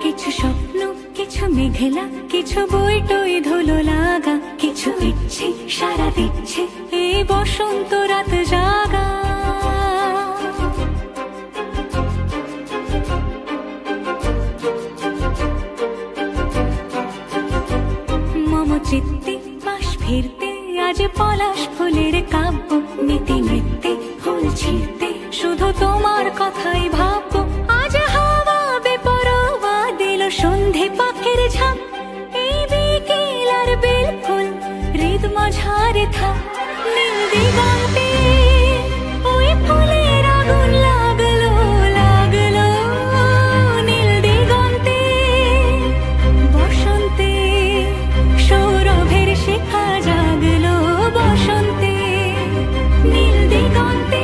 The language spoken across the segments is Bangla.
কিছু স্বপ্ন, কিছু মেঘলা, কিছু বই টই ধুলো লাগা, কিছু ইচ্ছে সারা দিচ্ছে এই বসন্ত রাত জাগা। মম চিত্তে পাশ ফিরতে আজ পলাশ ফুলের কাব্য, নীতি নৃত্যে ফুল ছিঁড়তে শুধু তোমার কথাই ভাববো। আজ হাওয়া বেপরোয়া দিল সন্ধে পাখির ঝাঁক, এই বিকেল আর বেল ফুল হৃদ মাঝারে থাক। নীল দিগন্তে ওই ফুলের আগুন লাগলো লাগলো, নীল দিগন্তে বসন্তে সৌরভের শিখা জাগলো, বসন্তে নীল দিগন্তে।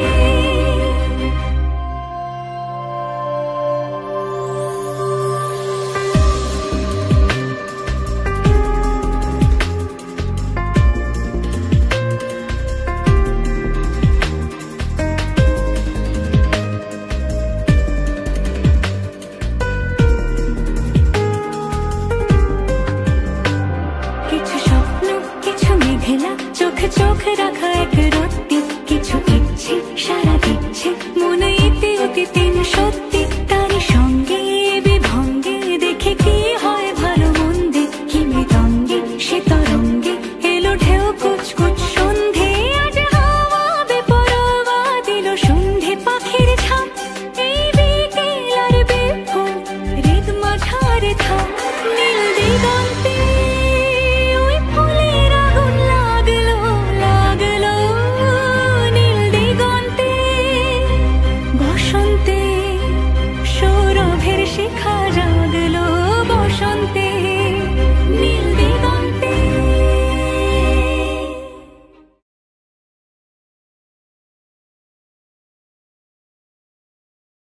কিছু স্বপ্ন, কিছু মেঘলা, চোখে চোখ রাখা এক রত্তি, কিছু ইচ্ছে সারা